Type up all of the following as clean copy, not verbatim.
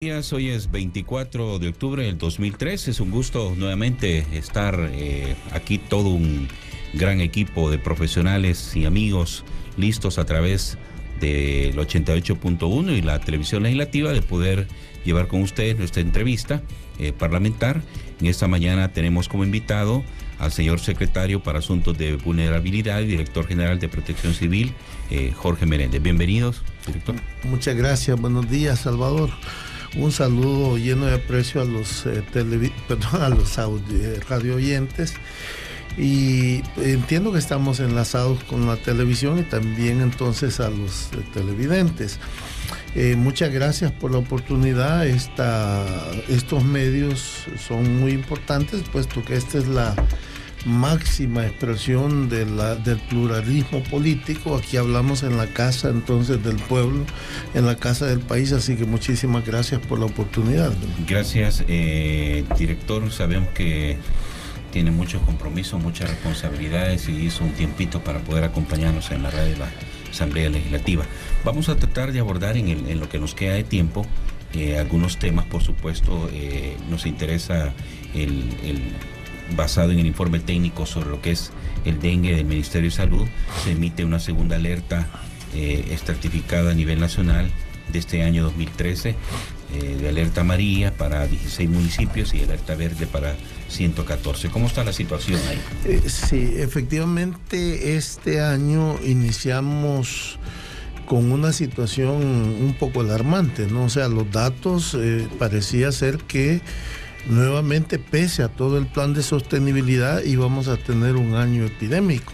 Hoy es 24 de octubre del 2013. Es un gusto nuevamente estar aquí, todo un gran equipo de profesionales y amigos listos a través del 88.1 y la televisión legislativa de poder llevar con ustedes nuestra entrevista parlamentar. En esta mañana tenemos como invitado al señor secretario para Asuntos de Vulnerabilidad y director general de Protección Civil, Jorge Meréndez. Bienvenidos, director. Muchas gracias. Buenos días, Salvador. Un saludo lleno de aprecio a los radio oyentes, y entiendo que estamos enlazados con la televisión y también entonces a los televidentes. Muchas gracias por la oportunidad. Estos medios son muy importantes, puesto que esta es la máxima expresión del pluralismo político. Aquí hablamos en la casa entonces del pueblo, en la casa del país, así que muchísimas gracias por la oportunidad. Gracias, director. Sabemos que tiene muchos compromisos, muchas responsabilidades y hizo un tiempito para poder acompañarnos en la radio de la Asamblea Legislativa. Vamos a tratar de abordar en lo que nos queda de tiempo algunos temas. Por supuesto, nos interesa basado en el informe técnico sobre lo que es el dengue del Ministerio de Salud. Se emite una segunda alerta estratificada a nivel nacional de este año 2013, de alerta amarilla para 16 municipios y alerta verde para 114. ¿Cómo está la situación ahí? Sí, efectivamente este año iniciamos con una situación un poco alarmante, ¿no? O sea, los datos parecía ser que nuevamente, pese a todo el plan de sostenibilidad, íbamos a tener un año epidémico.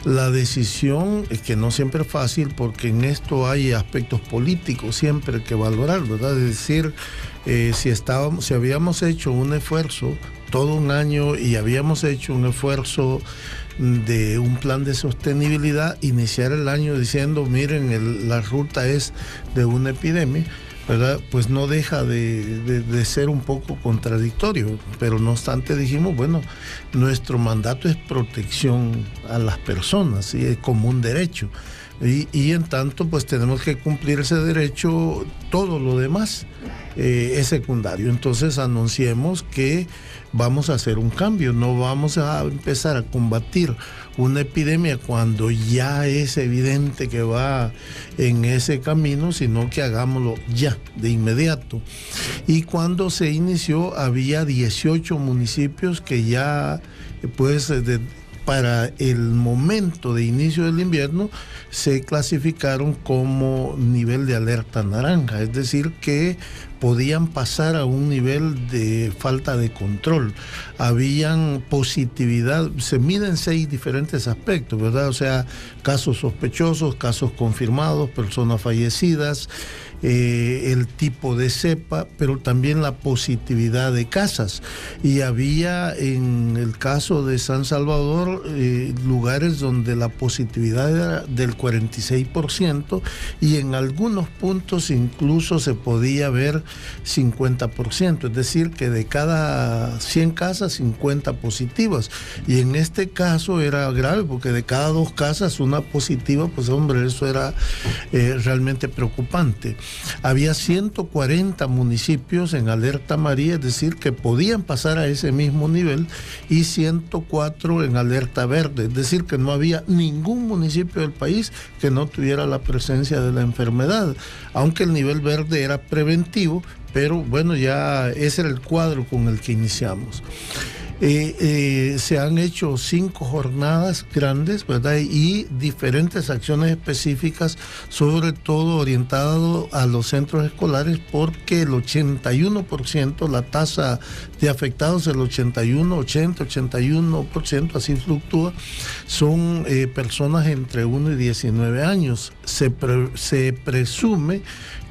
La decisión es que no siempre es fácil, porque en esto hay aspectos políticos siempre que valorar, ¿verdad? Es decir, si habíamos hecho un esfuerzo todo un año y habíamos hecho un esfuerzo de un plan de sostenibilidad, iniciar el año diciendo, miren, la ruta es de una epidemia, ¿verdad? Pues no deja de ser un poco contradictorio, pero no obstante dijimos, bueno, nuestro mandato es protección a las personas, ¿sí? Es como un derecho, y en tanto pues tenemos que cumplir ese derecho. Todo lo demás es secundario. Entonces anunciemos que vamos a hacer un cambio, no vamos a empezar a combatir una epidemia cuando ya es evidente que va en ese camino, sino que hagámoslo ya, de inmediato. Y cuando se inició había 18 municipios que ya pues para el momento de inicio del invierno se clasificaron como nivel de alerta naranja, es decir, que podían pasar a un nivel de falta de control. Habían positividad, se miden 6 diferentes aspectos, ¿verdad? O sea, casos sospechosos, casos confirmados, personas fallecidas, el tipo de cepa, pero también la positividad de casas. Y había, en el caso de San Salvador, lugares donde la positividad era del 46%, y en algunos puntos incluso se podía ver 50%, es decir, que de cada 100 casas, 50 positivas. Y en este caso era grave, porque de cada 2 casas una positiva, pues hombre, eso era realmente preocupante. Había 140 municipios en alerta amarilla, es decir, que podían pasar a ese mismo nivel, y 104 en alerta verde, es decir, que no había ningún municipio del país que no tuviera la presencia de la enfermedad, aunque el nivel verde era preventivo, pero bueno, ya ese era el cuadro con el que iniciamos. Se han hecho 5 jornadas grandes, ¿verdad? Y diferentes acciones específicas, sobre todo orientado a los centros escolares, porque el 81%, la tasa de afectados, el 81%, así fluctúa, son personas entre 1 y 19 años. Se presume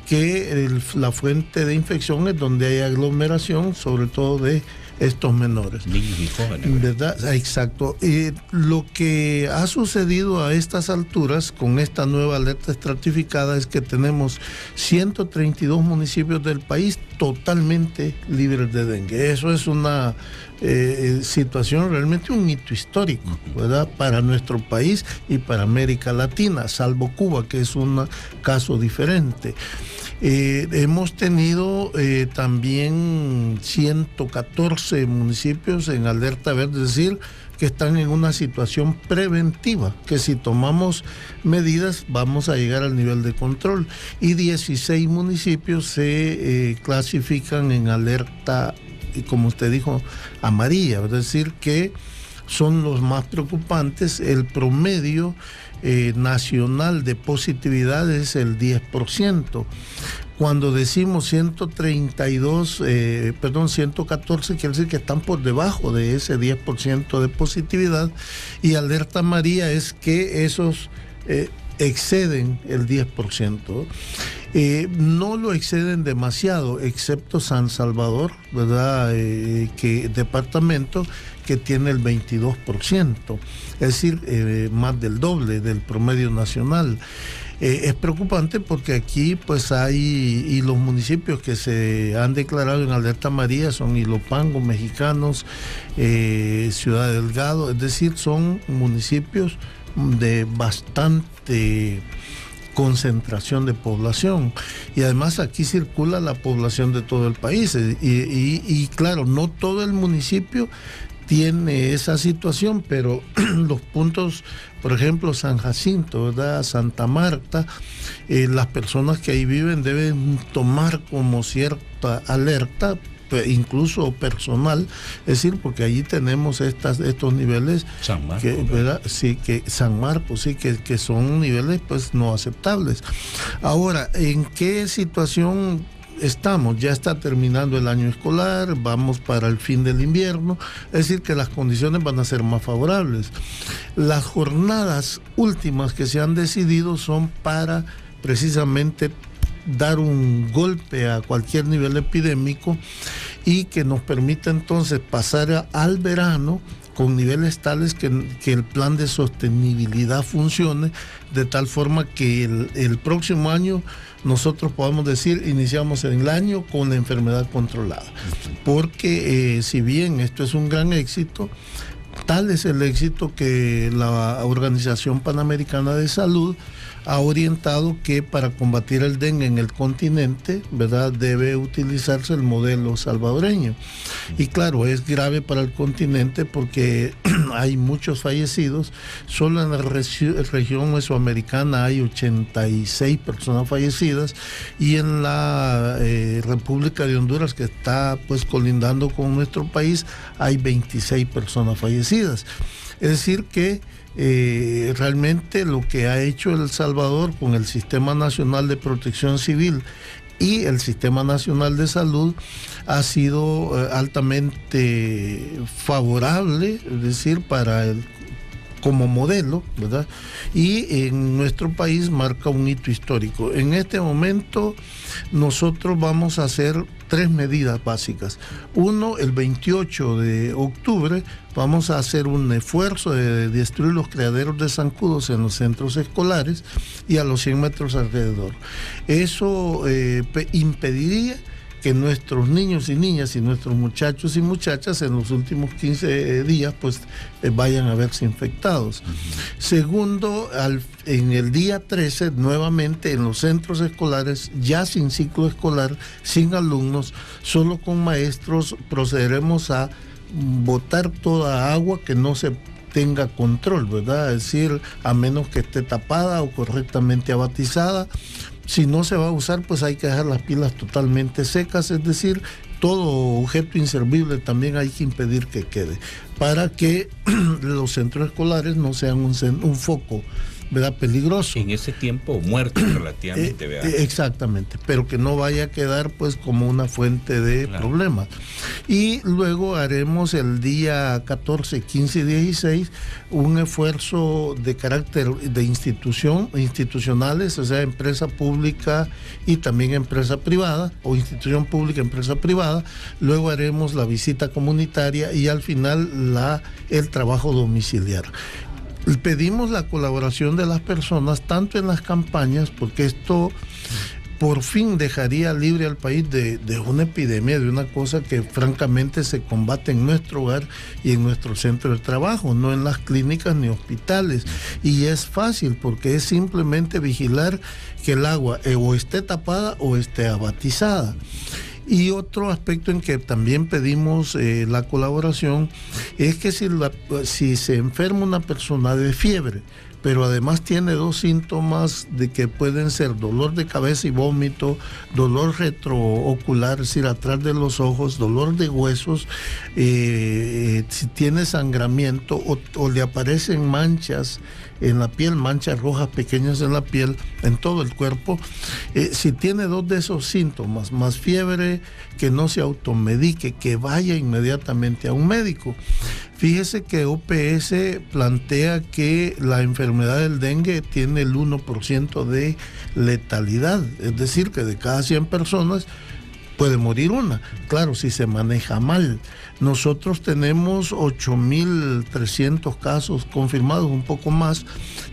que la fuente de infección es donde hay aglomeración, sobre todo de estos menores. Niños y jóvenes. ¿Verdad? Exacto. Lo que ha sucedido a estas alturas con esta nueva alerta estratificada es que tenemos 132 municipios del país totalmente libres de dengue. Eso es una situación, realmente un hito histórico, ¿verdad? Para nuestro país y para América Latina, salvo Cuba, que es un caso diferente. Hemos tenido también 114 municipios en alerta verde, es decir, que están en una situación preventiva, que si tomamos medidas vamos a llegar al nivel de control. Y 16 municipios se clasifican en alerta, como usted dijo, amarilla, es decir, que son los más preocupantes. El promedio nacional de positividad es el 10%. Cuando decimos 114, quiere decir que están por debajo de ese 10% de positividad, y alerta amarilla es que esos exceden el 10%. No lo exceden demasiado, excepto San Salvador, ¿verdad? Departamento que tiene el 22%, es decir, más del doble del promedio nacional. Es preocupante porque aquí pues hay, y los municipios que se han declarado en alerta amarilla son Ilopango, Mexicanos, Ciudad Delgado, es decir, son municipios de bastante concentración de población, y además aquí circula la población de todo el país, y claro, no todo el municipio tiene esa situación, pero los puntos, por ejemplo, San Jacinto, ¿verdad? Santa Marta, las personas que ahí viven deben tomar como cierta alerta, incluso personal, es decir, porque allí tenemos estos niveles. San Marcos, ¿verdad? Sí, que San Marcos, sí, que son niveles pues no aceptables. Ahora, ¿en qué situación estamos? Ya está terminando el año escolar, vamos para el fin del invierno, es decir, que las condiciones van a ser más favorables. Las jornadas últimas que se han decidido son para precisamente dar un golpe a cualquier nivel epidémico y que nos permita entonces pasar al verano con niveles tales que el plan de sostenibilidad funcione, de tal forma que el próximo año nosotros podamos decir, iniciamos el año con la enfermedad controlada. Porque si bien esto es un gran éxito, tal es el éxito que la Organización Panamericana de Salud ha orientado que para combatir el dengue en el continente, ¿verdad?, debe utilizarse el modelo salvadoreño. Y claro, es grave para el continente porque hay muchos fallecidos. Solo en la región mesoamericana hay 86 personas fallecidas, y en la República de Honduras, que está pues colindando con nuestro país, hay 26 personas fallecidas. Es decir que realmente lo que ha hecho El Salvador con el Sistema Nacional de Protección Civil y el Sistema Nacional de Salud ha sido altamente favorable, es decir, como modelo, ¿verdad? Y en nuestro país marca un hito histórico. En este momento nosotros vamos a hacer 3 medidas básicas. Uno, el 28 de octubre vamos a hacer un esfuerzo de destruir los criaderos de zancudos en los centros escolares y a los 100 metros alrededor. Eso impediría que nuestros niños y niñas y nuestros muchachos y muchachas en los últimos 15 días pues vayan a verse infectados. Segundo, en el día 13 nuevamente en los centros escolares, ya sin ciclo escolar, sin alumnos, solo con maestros, procederemos a botar toda agua que no se tenga control, ¿verdad? Es decir, a menos que esté tapada o correctamente abatizada. Si no se va a usar, pues hay que dejar las pilas totalmente secas, es decir, todo objeto inservible también hay que impedir que quede, para que los centros escolares no sean un foco ¿verdad?, peligroso. En ese tiempo muerto relativamente, ¿verdad? Exactamente, pero que no vaya a quedar pues como una fuente de problemas. Y luego haremos el día 14, 15 y 16 un esfuerzo de carácter de institucionales, o sea, empresa pública y también empresa privada, o institución pública, empresa privada. Luego haremos la visita comunitaria y al final el trabajo domiciliar. Pedimos la colaboración de las personas tanto en las campañas, porque esto por fin dejaría libre al país de una epidemia, de una cosa que francamente se combate en nuestro hogar y en nuestro centro de trabajo, no en las clínicas ni hospitales. Y es fácil porque es simplemente vigilar que el agua o esté tapada o esté abatizada. Y otro aspecto en que también pedimos la colaboración es que si se enferma una persona de fiebre, pero además tiene dos síntomas de que pueden ser dolor de cabeza y vómito, dolor retroocular, es decir, atrás de los ojos, dolor de huesos, si tiene sangramiento o le aparecen manchas en la piel, manchas rojas pequeñas en la piel, en todo el cuerpo, si tiene dos de esos síntomas, más fiebre, que no se automedique, que vaya inmediatamente a un médico. Fíjese que OPS plantea que la enfermedad del dengue tiene el 1% de letalidad, es decir, que de cada 100 personas puede morir una, claro, si se maneja mal. Nosotros tenemos 8.300 casos confirmados, un poco más.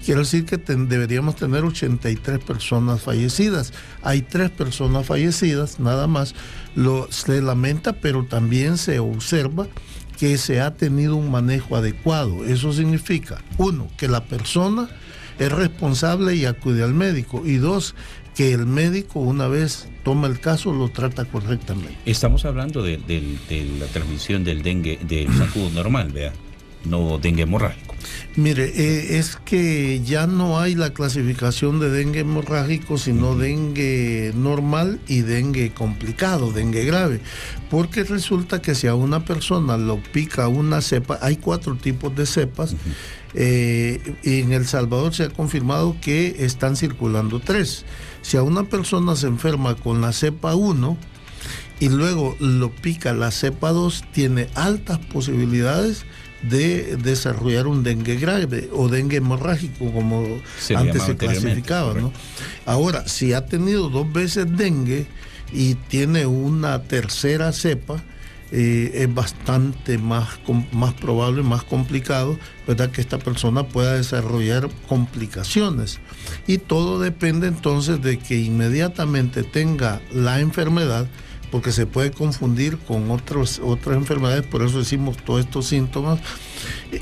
Quiere decir que deberíamos tener 83 personas fallecidas. Hay 3 personas fallecidas, nada más. Se lamenta, pero también se observa que se ha tenido un manejo adecuado. Eso significa, 1, que la persona es responsable y acude al médico, y 2, que el médico, una vez toma el caso, lo trata correctamente. Estamos hablando de la transmisión del dengue, del zancudo normal, ¿vea? No dengue hemorrágico. Mire, es que ya no hay la clasificación de dengue hemorrágico, sino dengue normal y dengue complicado, dengue grave, porque resulta que si a una persona lo pica una cepa, hay 4 tipos de cepas, y en El Salvador se ha confirmado que están circulando 3. Si a una persona se enferma con la cepa 1 y luego lo pica la cepa 2, tiene altas posibilidades de desarrollar un dengue grave o dengue hemorrágico, como antes se clasificaba, ¿no? Ahora, si ha tenido 2 veces dengue y tiene una tercera cepa, es bastante más probable, más complicado, ¿verdad?, que esta persona pueda desarrollar complicaciones. Y todo depende entonces de que inmediatamente tenga la enfermedad, porque se puede confundir con otras enfermedades, por eso decimos todos estos síntomas,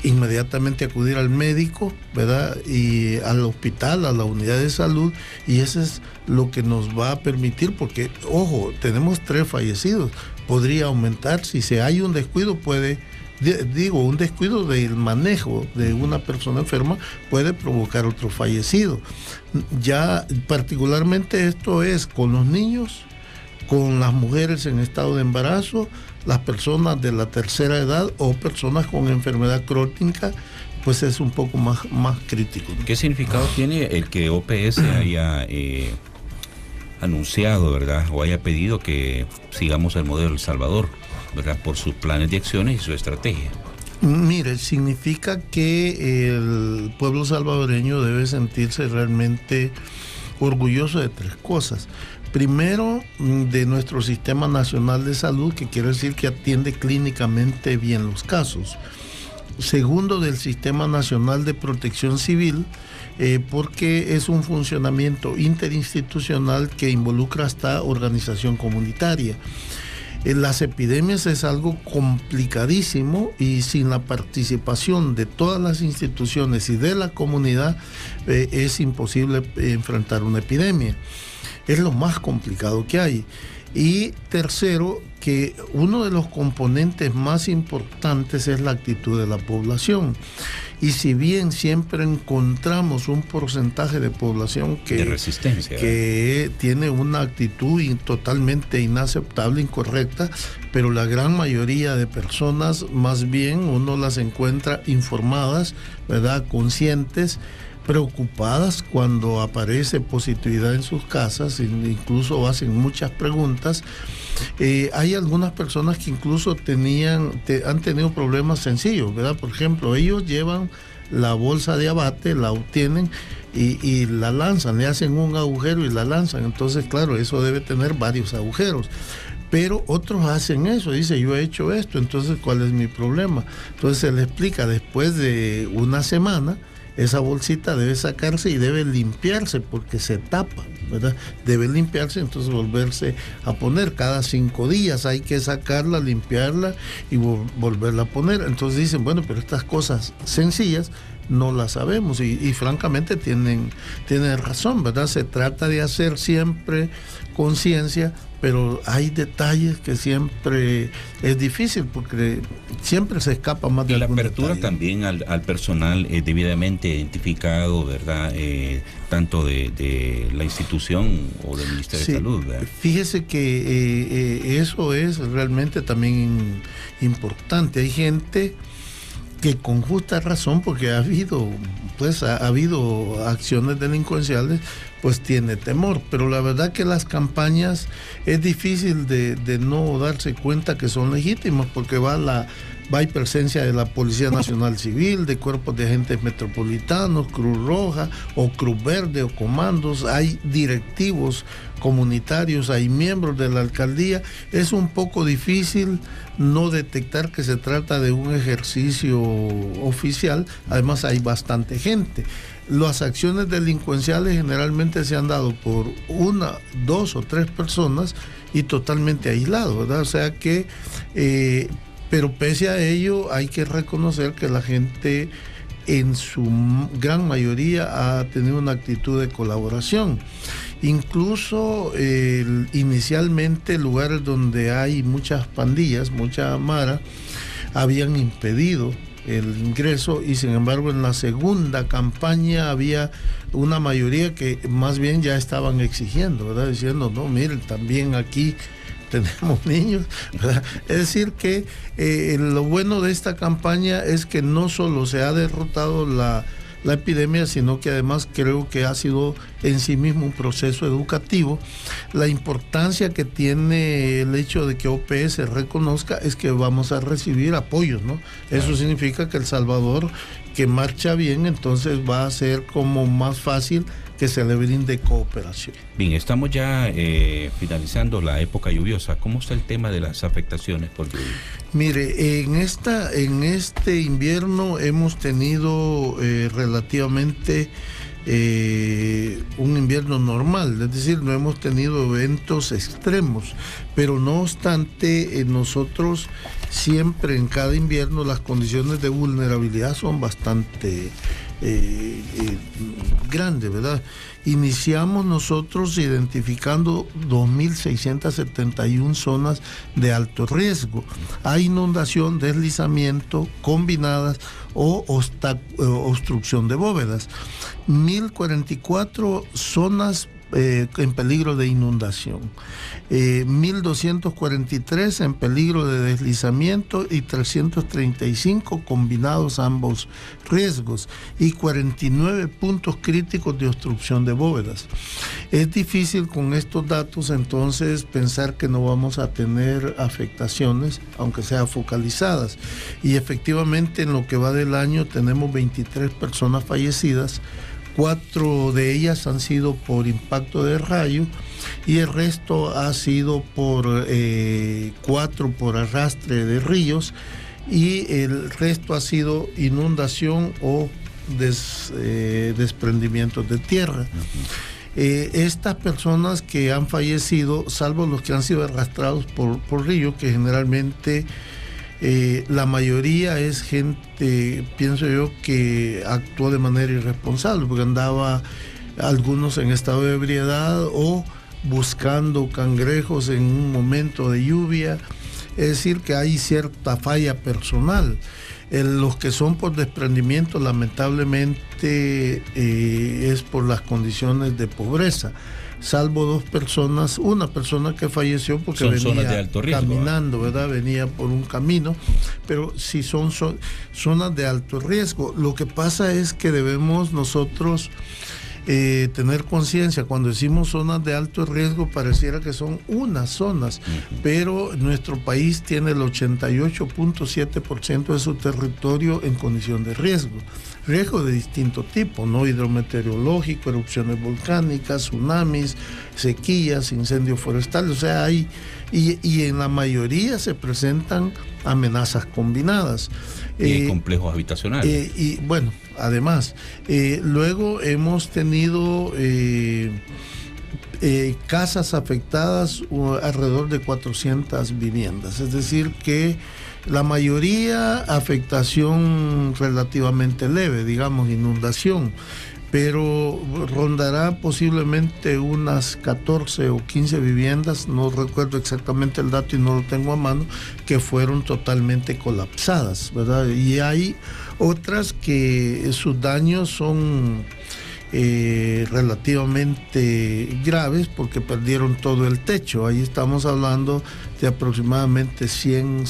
inmediatamente acudir al médico, ¿verdad?, y al hospital, a la unidad de salud, y eso es lo que nos va a permitir, porque, ojo, tenemos 3 fallecidos, podría aumentar, si hay un descuido, un descuido del manejo de una persona enferma puede provocar otro fallecido. Ya particularmente esto es con los niños, con las mujeres en estado de embarazo, las personas de la tercera edad o personas con enfermedad crónica, pues es un poco más crítico. ¿Qué significado tiene el que OPS haya anunciado, ¿verdad?, o haya pedido que sigamos el modelo El Salvador, ¿verdad?, por sus planes de acciones y su estrategia? Mire, significa que el pueblo salvadoreño debe sentirse realmente orgulloso de 3 cosas. Primero, de nuestro Sistema Nacional de Salud, que quiere decir que atiende clínicamente bien los casos. Segundo, del Sistema Nacional de Protección Civil, porque es un funcionamiento interinstitucional que involucra hasta organización comunitaria. Las epidemias es algo complicadísimo y sin la participación de todas las instituciones y de la comunidad es imposible enfrentar una epidemia. Es lo más complicado que hay. Y tercero, que uno de los componentes más importantes es la actitud de la población. Y si bien siempre encontramos un porcentaje de población de resistencia, que tiene una actitud totalmente inaceptable, incorrecta, pero la gran mayoría de personas, más bien uno las encuentra informadas, ¿verdad?, conscientes, preocupadas cuando aparece positividad en sus casas, incluso hacen muchas preguntas. Hay algunas personas que incluso han tenido problemas sencillos, ¿verdad? Por ejemplo, ellos llevan la bolsa de abate, la obtienen y la lanzan, le hacen un agujero y la lanzan. Entonces, claro, eso debe tener varios agujeros. Pero otros hacen eso, dice, yo he hecho esto, entonces, ¿cuál es mi problema? Entonces se le explica, después de una semana, esa bolsita debe sacarse y debe limpiarse porque se tapa, ¿verdad? Debe limpiarse, entonces volverse a poner. Cada 5 días hay que sacarla, limpiarla y volverla a poner. Entonces dicen, bueno, pero estas cosas sencillas no las sabemos y francamente tienen razón, ¿verdad? Se trata de hacer siempre conciencia, pero hay detalles que siempre es difícil porque siempre se escapa más de y la algún apertura detalle. También al personal debidamente identificado, ¿verdad? Tanto de la institución o del Ministerio de Salud, ¿verdad? Fíjese que eso es realmente también importante. Hay gente que con justa razón, porque ha habido acciones delincuenciales, pues tiene temor, pero la verdad que las campañas es difícil de no darse cuenta que son legítimas, porque hay presencia de la Policía Nacional Civil, de cuerpos de agentes metropolitanos, Cruz Roja o Cruz Verde o comandos, hay directivos comunitarios, hay miembros de la alcaldía. Es un poco difícil no detectar que se trata de un ejercicio oficial, además hay bastante gente. Las acciones delincuenciales generalmente se han dado por 1, 2 o 3 personas y totalmente aislados, ¿verdad? O sea que pero pese a ello hay que reconocer que la gente en su gran mayoría ha tenido una actitud de colaboración. Incluso inicialmente lugares donde hay muchas pandillas, mucha mara, habían impedido el ingreso y sin embargo en la segunda campaña había una mayoría que más bien ya estaban exigiendo, ¿verdad? Diciendo, no, miren, también aquí tenemos niños, ¿verdad? Es decir que lo bueno de esta campaña es que no solo se ha derrotado la epidemia, sino que además creo que ha sido en sí mismo un proceso educativo. La importancia que tiene el hecho de que OPS reconozca es que vamos a recibir apoyos, ¿no? Eso significa que El Salvador, que marcha bien, entonces va a ser como más fácil que se le brinde cooperación. Bien, estamos ya finalizando la época lluviosa. ¿Cómo está el tema de las afectaciones por lluvia? Mire, en este invierno hemos tenido relativamente un invierno normal, es decir, no hemos tenido eventos extremos, pero no obstante, nosotros siempre en cada invierno las condiciones de vulnerabilidad son bastante grande, ¿verdad? Iniciamos nosotros identificando 2.671 zonas de alto riesgo a inundación, deslizamiento, combinadas o obstrucción de bóvedas. 1.044 zonas en peligro de inundación, 1.243 en peligro de deslizamiento y 335 combinados ambos riesgos y 49 puntos críticos de obstrucción de bóvedas. Es difícil con estos datos entonces pensar que no vamos a tener afectaciones, aunque sean focalizadas, y efectivamente en lo que va del año tenemos 23 personas fallecidas. 4 de ellas han sido por impacto de rayo y el resto ha sido por 4 por arrastre de ríos y el resto ha sido inundación o desprendimientos de tierra. Estas personas que han fallecido, salvo los que han sido arrastrados por río, que generalmente la mayoría es gente, pienso yo, que actuó de manera irresponsable, porque andaba algunos en estado de ebriedad o buscando cangrejos en un momento de lluvia. Es decir, que hay cierta falla personal. Los que son por desprendimiento, lamentablemente, es por las condiciones de pobreza. salvo una persona que falleció porque son venía zonas de alto riesgo, caminando, ¿verdad? Venía por un camino, pero sí son zonas de alto riesgo. Lo que pasa es que debemos nosotros tener conciencia. Cuando decimos zonas de alto riesgo, pareciera que son unas zonas, pero nuestro país tiene el 88.7% de su territorio en condición de riesgo de distinto tipo, ¿no? Hidrometeorológico, erupciones volcánicas, tsunamis, sequías, incendios forestales, o sea, hay, y en la mayoría se presentan amenazas combinadas. Y complejos habitacionales. Y bueno, además, luego hemos tenido casas afectadas, alrededor de 400 viviendas, es decir que la mayoría afectación relativamente leve, digamos inundación, pero rondará posiblemente unas 14 o 15 viviendas, no recuerdo exactamente el dato y no lo tengo a mano, que fueron totalmente colapsadas, ¿verdad? Y hay otras que sus daños son relativamente graves porque perdieron todo el techo. Ahí estamos hablando de aproximadamente 100,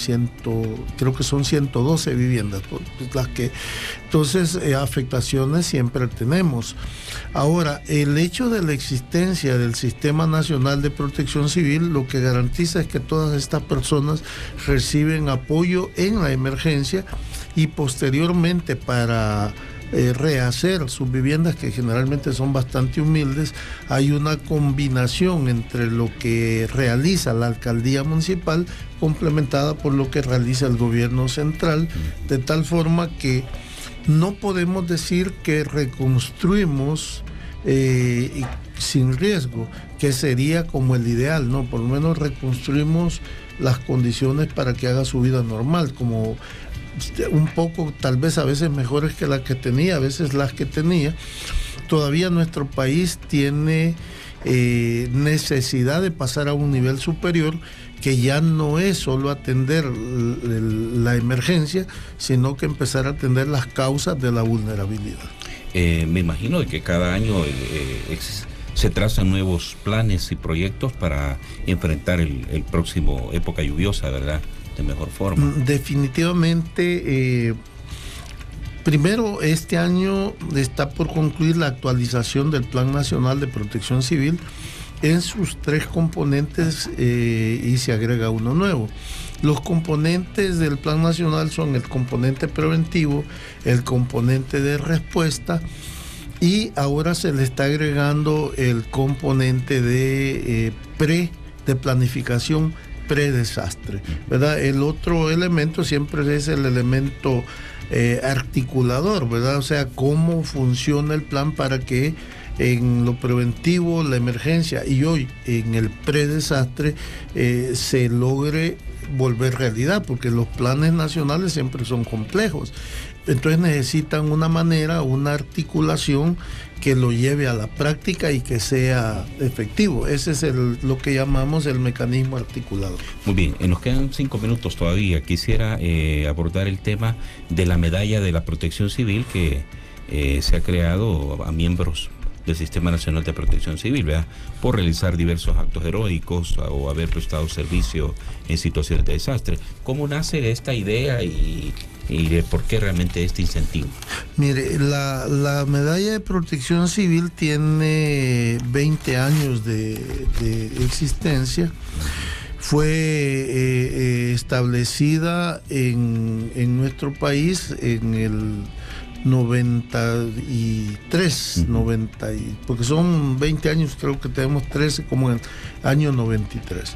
creo que son 112 viviendas, las que, entonces afectaciones siempre tenemos. Ahora, el hecho de la existencia del Sistema Nacional de Protección Civil lo que garantiza es que todas estas personas reciben apoyo en la emergencia y posteriormente para rehacer sus viviendas, que generalmente son bastante humildes. Hay una combinación entre lo que realiza la alcaldía municipal complementada por lo que realiza el gobierno central, de tal forma que no podemos decir que reconstruimos sin riesgo, que sería como el ideal, ¿no? Por lo menos reconstruimos las condiciones para que haga su vida normal, como un poco, tal vez a veces mejores que las que tenía, a veces las que tenía. Todavía nuestro país tiene necesidad de pasar a un nivel superior, que ya no es solo atender la emergencia, sino que empezar a atender las causas de la vulnerabilidad. Me imagino de que cada año se trazan nuevos planes y proyectos para enfrentar el próximo época lluviosa, ¿verdad?, de mejor forma. Definitivamente, primero, este año está por concluir la actualización del Plan Nacional de Protección Civil en sus 3 componentes y se agrega uno nuevo. Los componentes del Plan Nacional son el componente preventivo, el componente de respuesta, y ahora se le está agregando el componente de planificación predesastre, ¿verdad? El otro elemento siempre es el elemento articulador, ¿verdad? O sea, cómo funciona el plan para que en lo preventivo, la emergencia, y hoy en el predesastre se logre volver realidad, porque los planes nacionales siempre son complejos. Entonces necesitan una manera, una articulación que lo lleve a la práctica y que sea efectivo. Ese es lo que llamamos el mecanismo articulador. Muy bien, nos quedan 5 minutos todavía. Quisiera abordar el tema de la medalla de la Protección Civil que se ha creado a miembros del Sistema Nacional de Protección Civil, ¿verdad?, por realizar diversos actos heroicos o haber prestado servicio en situaciones de desastre. ¿Cómo nace esta idea y de por qué realmente este incentivo? Mire, la medalla de Protección Civil tiene 20 años de existencia. Fue establecida en nuestro país en el 93, porque son 20 años, creo que tenemos 13, como en el año 93.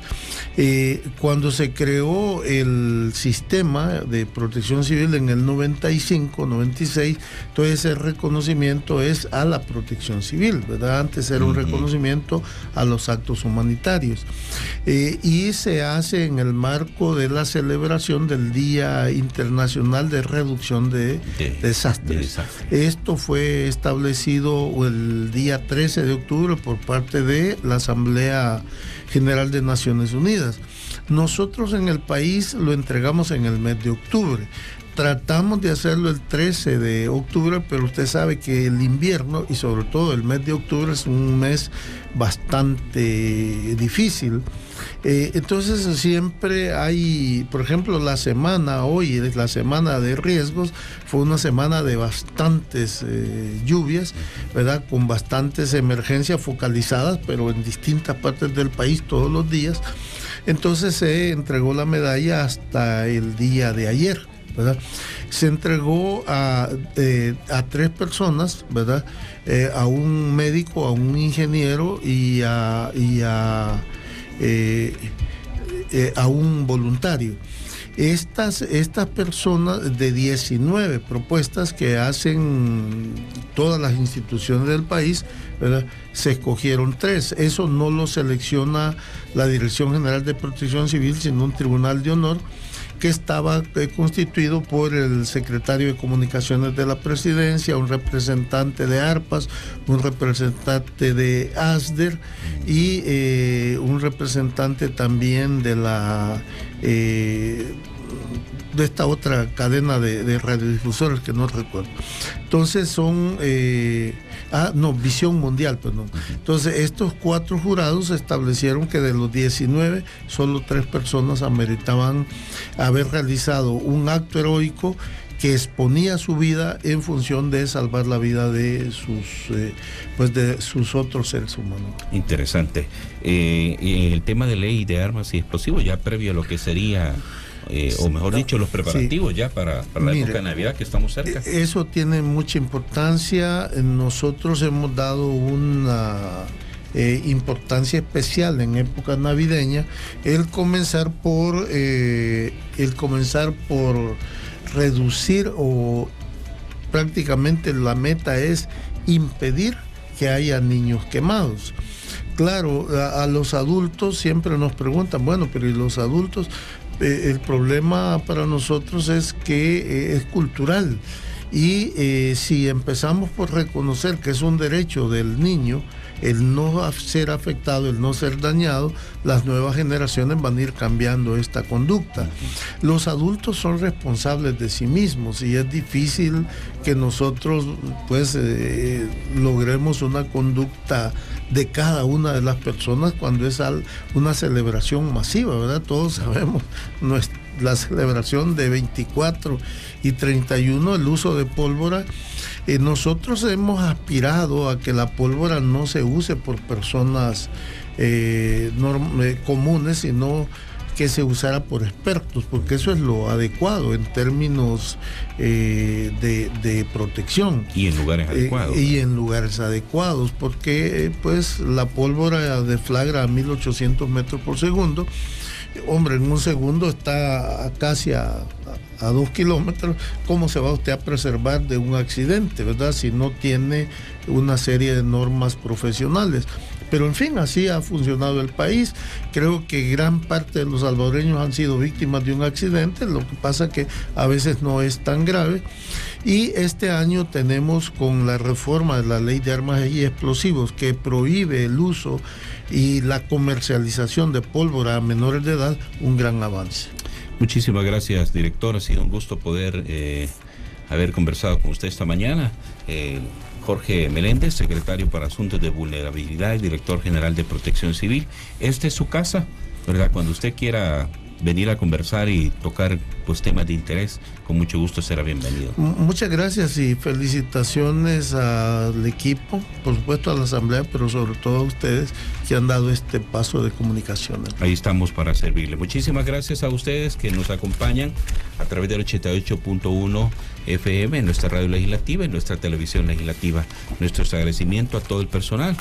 Cuando se creó el sistema de protección civil en el 95, 96, entonces el reconocimiento es a la protección civil, ¿verdad? Antes era un reconocimiento a los actos humanitarios. Y se hace en el marco de la celebración del Día Internacional de Reducción de Desastres. Esto fue establecido el día 13 de octubre por parte de la Asamblea General de Naciones Unidas. Nosotros en el país lo entregamos en el mes de octubre. Tratamos de hacerlo el 13 de octubre, pero usted sabe que el invierno y sobre todo el mes de octubre es un mes bastante difícil. Entonces siempre hay, por ejemplo, hoy es la semana de riesgos, fue una semana de bastantes lluvias, ¿verdad? Con bastantes emergencias focalizadas, pero en distintas partes del país todos los días. Entonces se entregó la medalla hasta el día de ayer, ¿verdad? Se entregó a 3 personas, ¿verdad? A un médico, a un ingeniero y a un voluntario. Estas personas, de 19 propuestas que hacen todas las instituciones del país, ¿verdad?, se escogieron 3. Eso no lo selecciona la Dirección General de Protección Civil, sino un tribunal de honor que estaba constituido por el secretario de Comunicaciones de la Presidencia, un representante de ARPAS, un representante de ASDER y un representante también de de esta otra cadena de radiodifusores que no recuerdo. Entonces son Visión Mundial, perdón. Entonces estos 4 jurados establecieron que de los 19 solo 3 personas ameritaban haber realizado un acto heroico que exponía su vida en función de salvar la vida de sus otros seres humanos. Interesante. El tema de ley de armas y explosivos, ya previo a lo que sería, o mejor dicho, los preparativos, sí, ya para la época de Navidad, que estamos cerca. Eso tiene mucha importancia. Nosotros hemos dado una importancia especial en época navideña, el comenzar por reducir, o prácticamente la meta es impedir que haya niños quemados. Claro, a los adultos siempre nos preguntan, bueno, pero ¿y los adultos? El problema para nosotros es que es cultural, y si empezamos por reconocer que es un derecho del niño el no ser afectado, el no ser dañado, las nuevas generaciones van a ir cambiando esta conducta. Los adultos son responsables de sí mismos y es difícil que nosotros logremos una conducta de cada una de las personas cuando es una celebración masiva, ¿verdad? Todos sabemos la celebración de 24 y 31, el uso de pólvora. Nosotros hemos aspirado a que la pólvora no se use por personas comunes, sino que se usara por expertos, porque eso es lo adecuado en términos de protección. Y en lugares adecuados. Y en lugares adecuados, porque la pólvora deflagra a 1800 metros por segundo. Hombre, en un segundo está casi a 2 kilómetros. ¿Cómo se va usted a preservar de un accidente, verdad? Si no tiene una serie de normas profesionales. Pero en fin, así ha funcionado el país. Creo que gran parte de los salvadoreños han sido víctimas de un accidente, lo que pasa que a veces no es tan grave. Y este año tenemos, con la reforma de la ley de armas y explosivos, que prohíbe el uso y la comercialización de pólvora a menores de edad, un gran avance. Muchísimas gracias, director. Ha sido un gusto poder haber conversado con usted esta mañana. Jorge Meléndez, secretario para Asuntos de Vulnerabilidad y director general de Protección Civil. Esta es su casa, ¿verdad? Cuando usted quiera venir a conversar y tocar temas de interés, con mucho gusto será bienvenido. Muchas gracias y felicitaciones al equipo, por supuesto a la asamblea, pero sobre todo a ustedes que han dado este paso de comunicaciones. Ahí estamos para servirle. Muchísimas gracias a ustedes que nos acompañan a través del 88.1 FM en nuestra radio legislativa y nuestra televisión legislativa. Nuestro agradecimiento a todo el personal.